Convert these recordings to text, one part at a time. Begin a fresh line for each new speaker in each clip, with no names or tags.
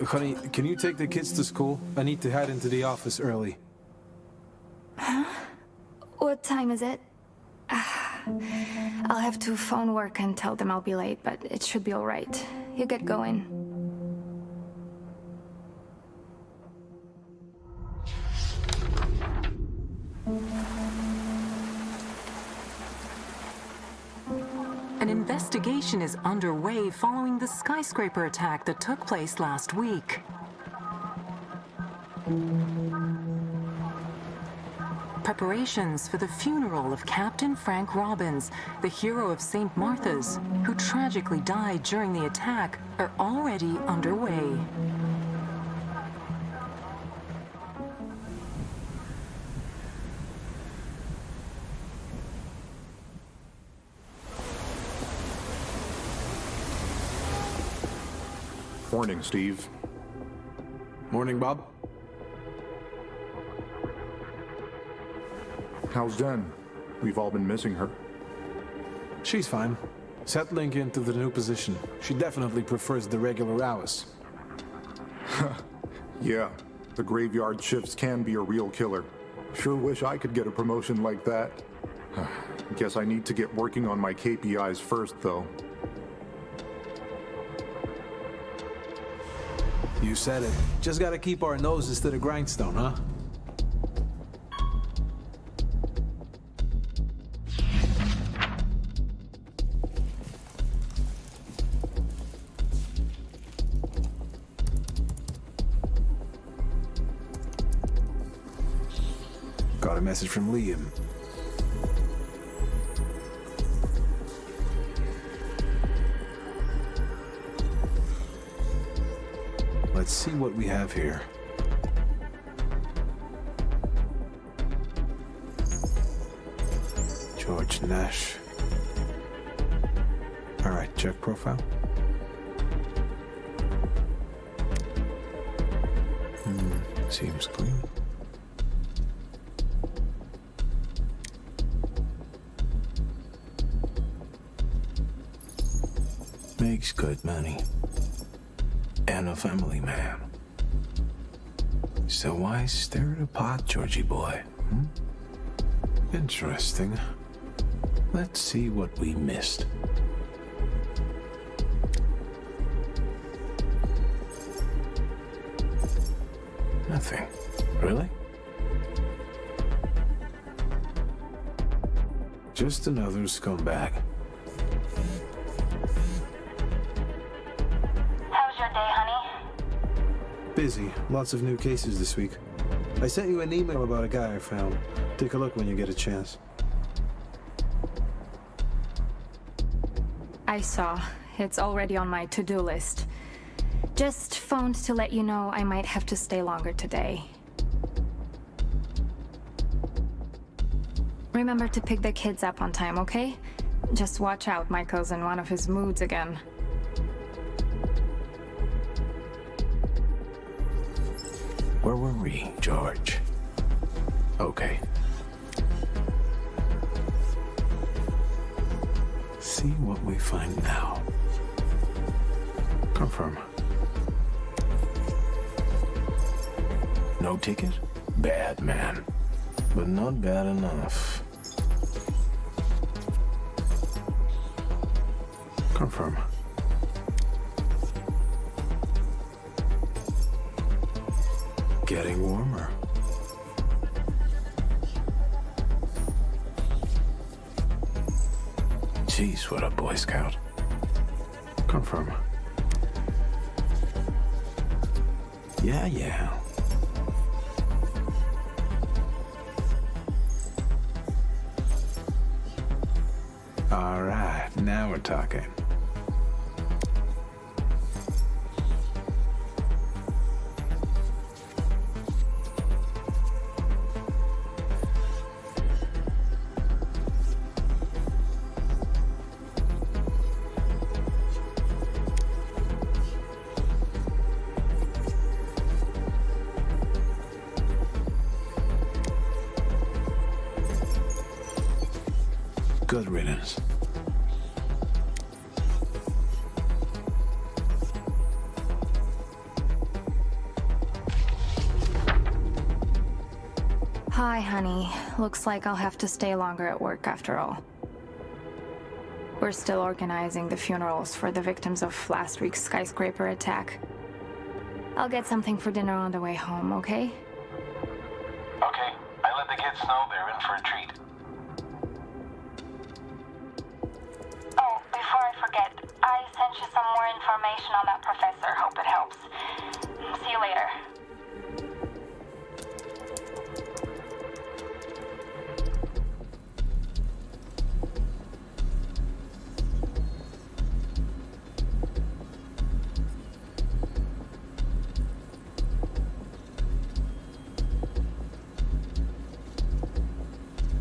Honey, can you take the kids to school? I need to head into the office early.
Huh? What time is it? I'll have to phone work and tell them I'll be late, but it should be all right. You get going.
An investigation is underway following the skyscraper attack that took place last week. Preparations for the funeral of Captain Frank Robbins, the hero of St. Martha's, who tragically died during the attack, are already underway.
Morning, Steve.
Morning, Bob.
How's Jen? We've all been missing her.
She's fine. Settling into the new position. She definitely prefers the regular hours.
Yeah, the graveyard shifts can be a real killer. Sure wish I could get a promotion like that. Guess I need to get working on my KPIs first, though.
You said it. Just gotta keep our noses to the grindstone, huh? Got a message from Liam. Let's see what we have here. George Nash. All right, check profile. Seems clean. Makes good money. And a family man. So why stir the pot, Georgie boy? Interesting. Let's see what we missed. Nothing. Really? Just another scumbag. Busy. Lots of new cases this week. I sent you an email about a guy I found. Take a look when you get a chance.
I saw. It's already on my to-do list. Just phoned to let you know I might have to stay longer today. Remember to pick the kids up on time, okay? Just watch out, Michael's in one of his moods again.
Where were we, George? Okay. See what we find now. Confirm. No ticket? Bad man. But not bad enough. Confirm. Getting warmer. Jeez, what a Boy Scout. Confirm. Yeah. All right, now we're talking. Good riddance.
Bye, honey. Looks like I'll have to stay longer at work after all. We're still organizing the funerals for the victims of last week's skyscraper attack. I'll get something for dinner on the way home, okay?
Okay, I let the kids know they're in for a treat.
Oh, before I forget, I sent you some more information on that professor. Hope it helps. See you later.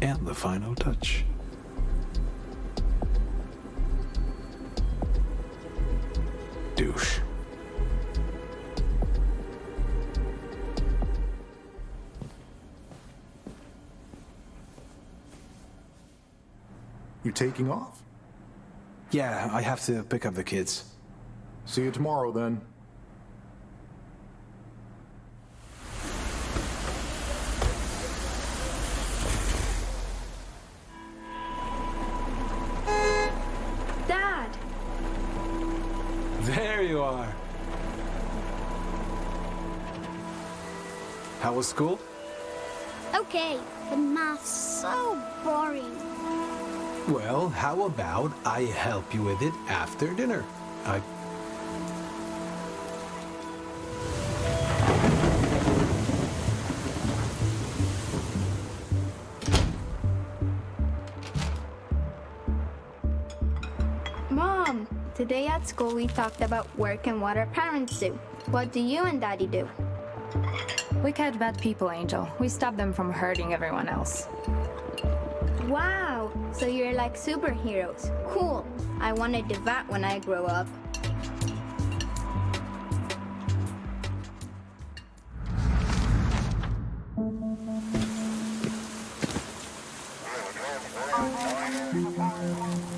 And the final touch. Douche.
You taking off?
Yeah, I have to pick up the kids.
See you tomorrow then.
Dad!
There you are. How was school?
Okay, but math's so boring.
Well, how about I help you with it after dinner?
Mom, today at school we talked about work and what our parents do. What do you and Daddy do?
We catch bad people, Angel. We stop them from hurting everyone else.
Wow, so you're like superheroes. Cool. I want to do that when I grow up.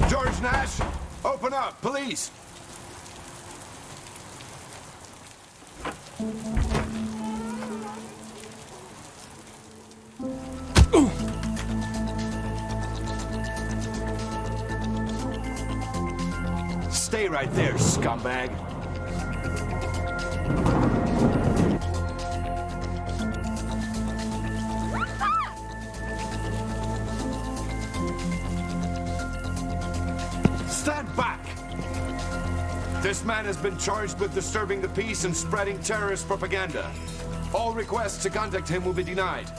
George Nash, open up, police! Stay right there, scumbag. Stand back! This man has been charged with disturbing the peace and spreading terrorist propaganda. All requests to contact him will be denied.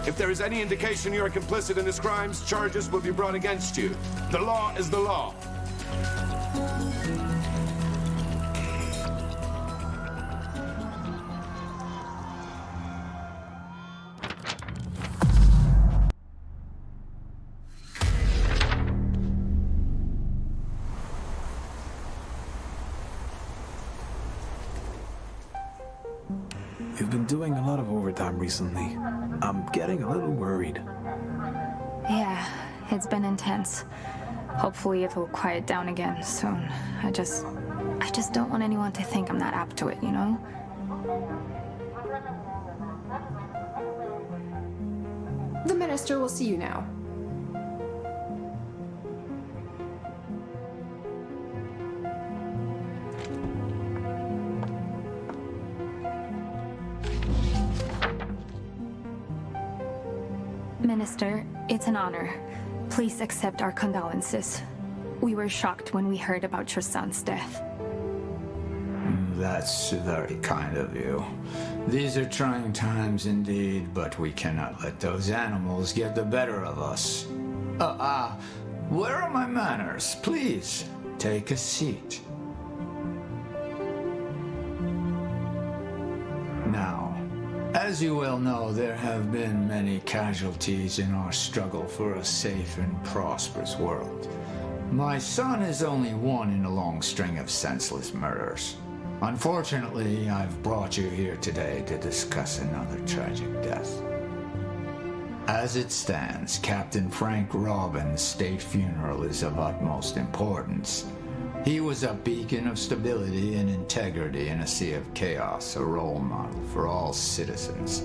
If there is any indication you are complicit in his crimes, charges will be brought against you. The law is the law.
You've been doing a lot of overtime recently. I'm getting a little worried.
Yeah, it's been intense. Hopefully it'll quiet down again soon. I just don't want anyone to think I'm not up to it, you know?
The minister will see you now.
Minister, it's an honor. Please accept our condolences. We were shocked when we heard about your son's death.
That's very kind of you. These are trying times indeed, but we cannot let those animals get the better of us. Where are my manners? Please, take a seat. Now, as you well know, there have been many casualties in our struggle for a safe and prosperous world. My son is only one in a long string of senseless murders. Unfortunately, I've brought you here today to discuss another tragic death. As it stands, Captain Frank Robbins' state funeral is of utmost importance. He was a beacon of stability and integrity in a sea of chaos, a role model for all citizens.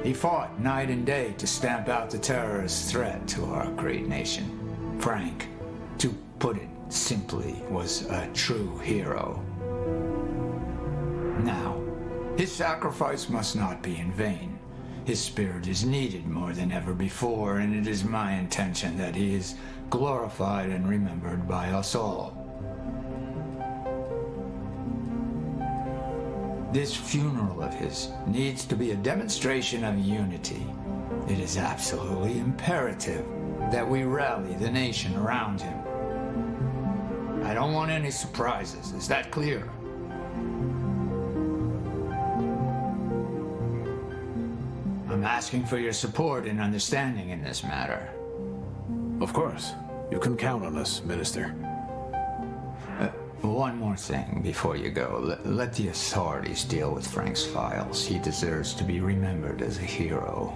He fought night and day to stamp out the terrorist threat to our great nation. Frank, to put it simply, was a true hero. Now, his sacrifice must not be in vain. His spirit is needed more than ever before, and it is my intention that he is glorified and remembered by us all. This funeral of his needs to be a demonstration of unity. It is absolutely imperative that we rally the nation around him. I don't want any surprises. Is that clear? I'm asking for your support and understanding in this matter.
Of course. You can count on us, Minister.
One more thing before you go. Let the authorities deal with Frank's files. He deserves to be remembered as a hero.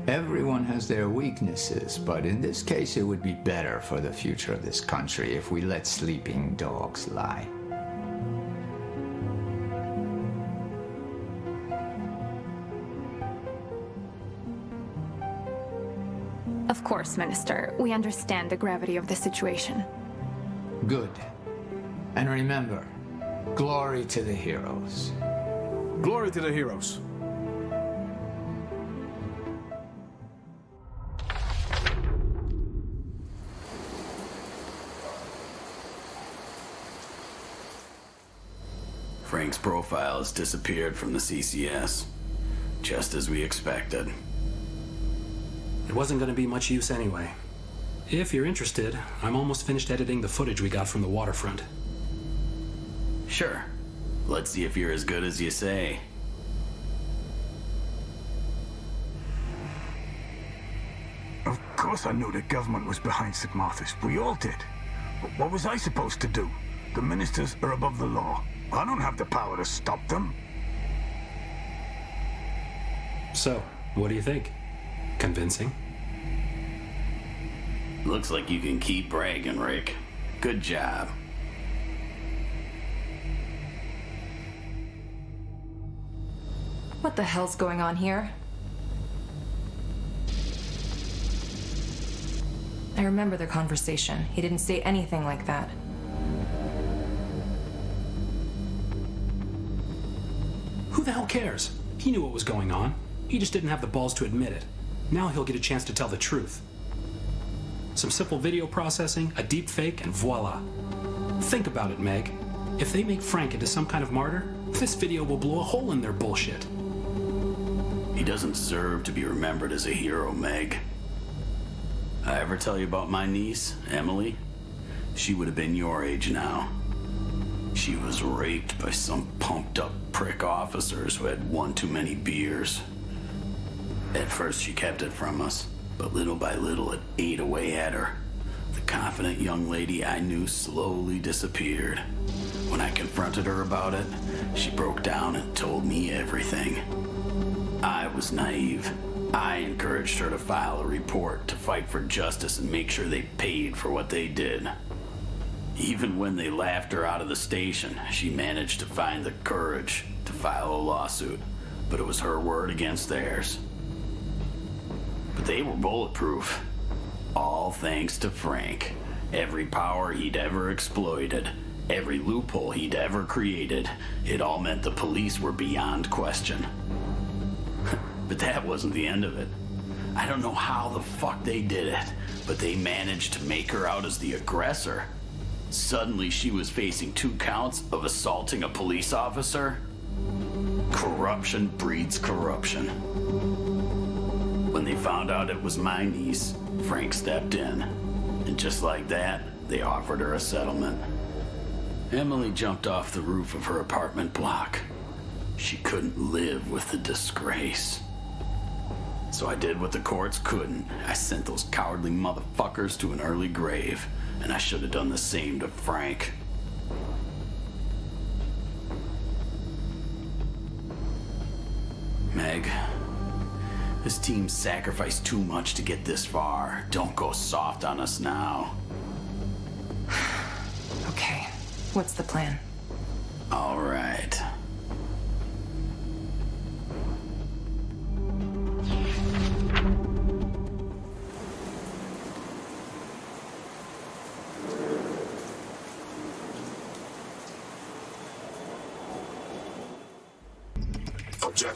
Everyone has their weaknesses, but in this case it would be better for the future of this country if we let sleeping dogs lie.
Of course, Minister. We understand the gravity of the situation.
Good. And remember, glory to the heroes.
Glory to the heroes.
Frank's profile has disappeared from the CCS, just as we expected.
It wasn't going to be much use anyway. If you're interested, I'm almost finished editing the footage we got from the waterfront.
Sure. Let's see if you're as good as you say.
Of course I knew the government was behind St. Martha's. We all did. But what was I supposed to do? The ministers are above the law. I don't have the power to stop them.
So, what do you think? Convincing?
Looks like you can keep bragging, Rick. Good job.
What the hell's going on here? I remember the conversation. He didn't say anything like that.
Who the hell cares? He knew what was going on. He just didn't have the balls to admit it. Now he'll get a chance to tell the truth. Some simple video processing, a deep fake, and voila. Think about it, Meg. If they make Frank into some kind of martyr, this video will blow a hole in their bullshit.
He doesn't deserve to be remembered as a hero, Meg. I ever tell you about my niece, Emily? She would have been your age now. She was raped by some pumped-up prick officers who had one too many beers. At first she kept it from us, but little by little it ate away at her. The confident young lady I knew slowly disappeared. When I confronted her about it, she broke down and told me everything. I was naive. I encouraged her to file a report to fight for justice and make sure they paid for what they did. Even when they laughed her out of the station, she managed to find the courage to file a lawsuit, but it was her word against theirs. But they were bulletproof. All thanks to Frank. Every power he'd ever exploited, every loophole he'd ever created, it all meant the police were beyond question. But that wasn't the end of it. I don't know how the fuck they did it, but they managed to make her out as the aggressor. Suddenly she was facing 2 counts of assaulting a police officer. Corruption breeds corruption. When they found out it was my niece, Frank stepped in. And just like that, they offered her a settlement. Emily jumped off the roof of her apartment block. She couldn't live with the disgrace. So I did what the courts couldn't. I sent those cowardly motherfuckers to an early grave. And I should have done the same to Frank. Meg, this team sacrificed too much to get this far. Don't go soft on us now.
Okay, what's the plan?
All right.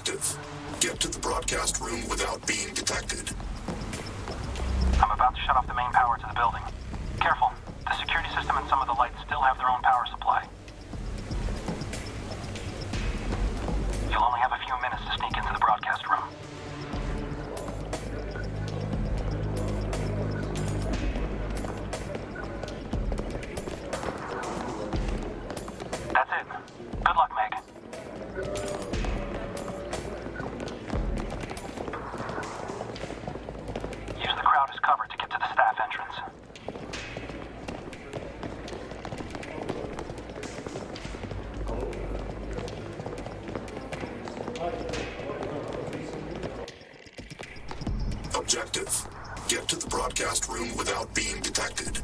Objective. Get to the broadcast room without being detected.
I'm about to shut off the main power to the building. Careful. The security system and some of the lights still have their own power supply. You'll only have a few minutes to sneak into the broadcast room. That's it. Good luck, Meg. Use the crowd as cover to get to the staff entrance.
Objective. Get to the broadcast room without being detected.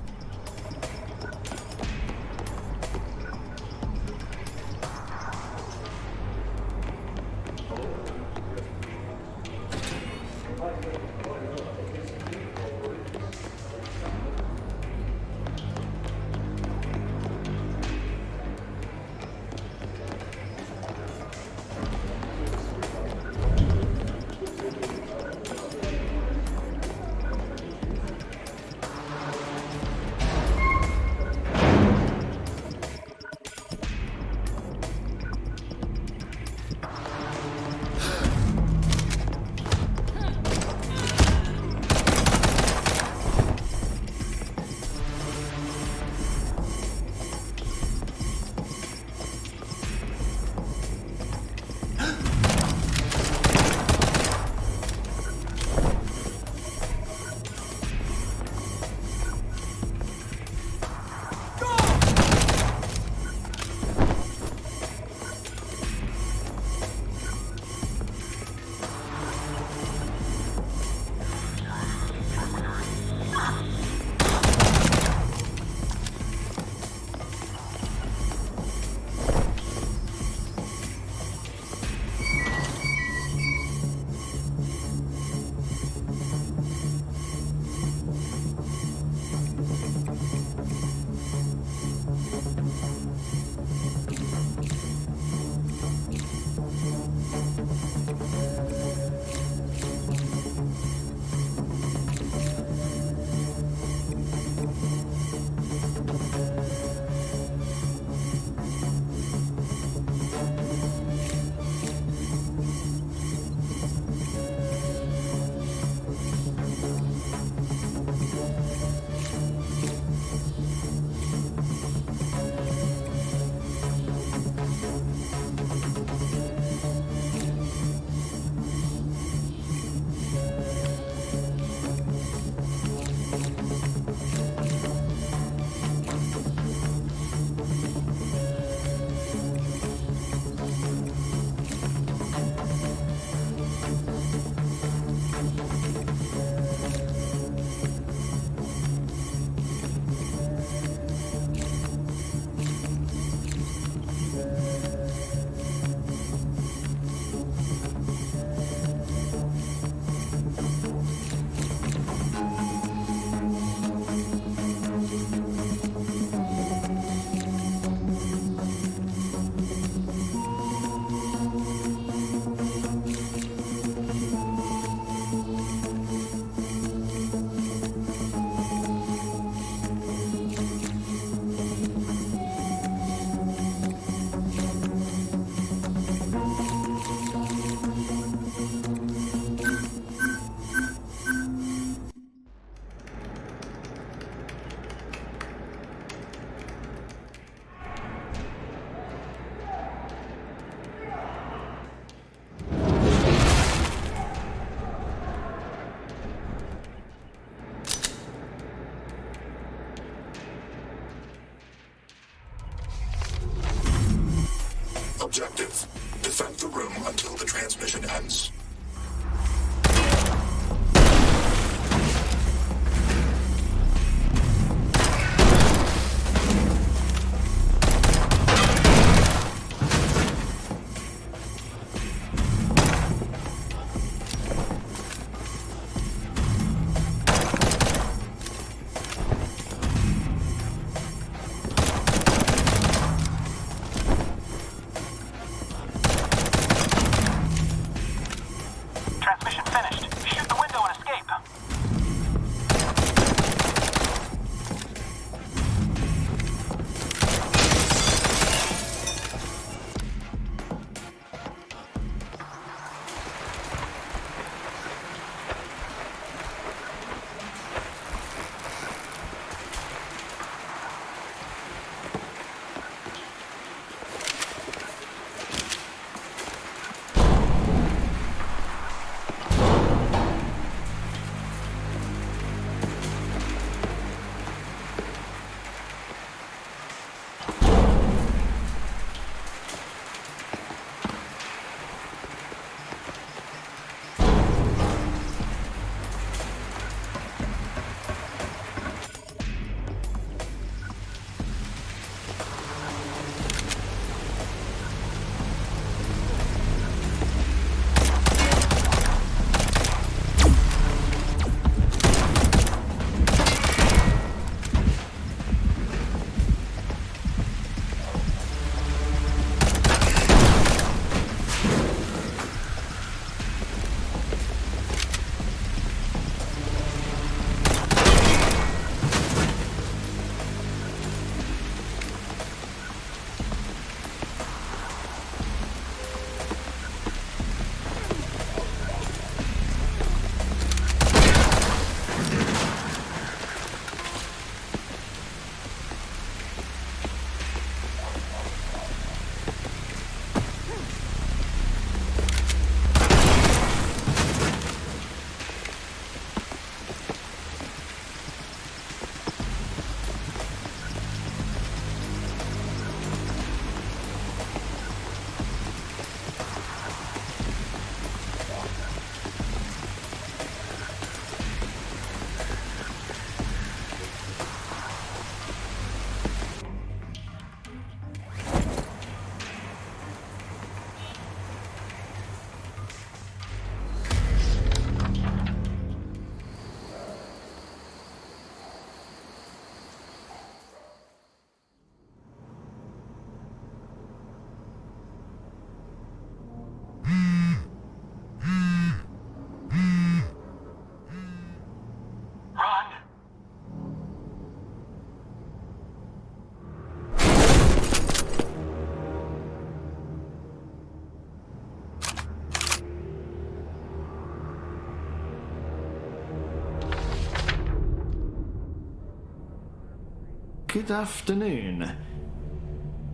Good afternoon.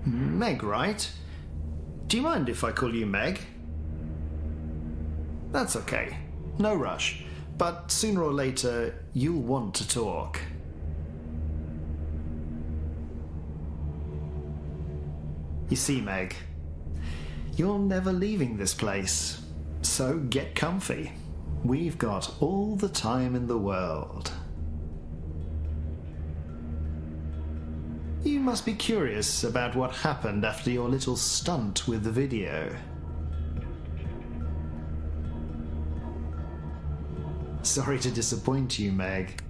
Meg, right? Do you mind if I call you Meg? That's okay. No rush. But sooner or later, you'll want to talk. You see, Meg, you're never leaving this place. So get comfy. We've got all the time in the world. You must be curious about what happened after your little stunt with the video. Sorry to disappoint you, Meg.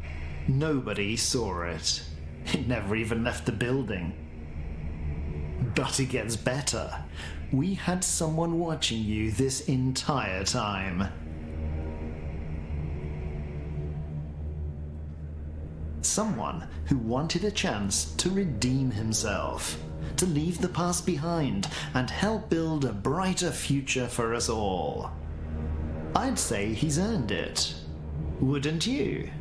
Nobody saw it. It never even left the building. But it gets better. We had someone watching you this entire time. Someone who wanted a chance to redeem himself, to leave the past behind and help build a brighter future for us all. I'd say he's earned it. Wouldn't you?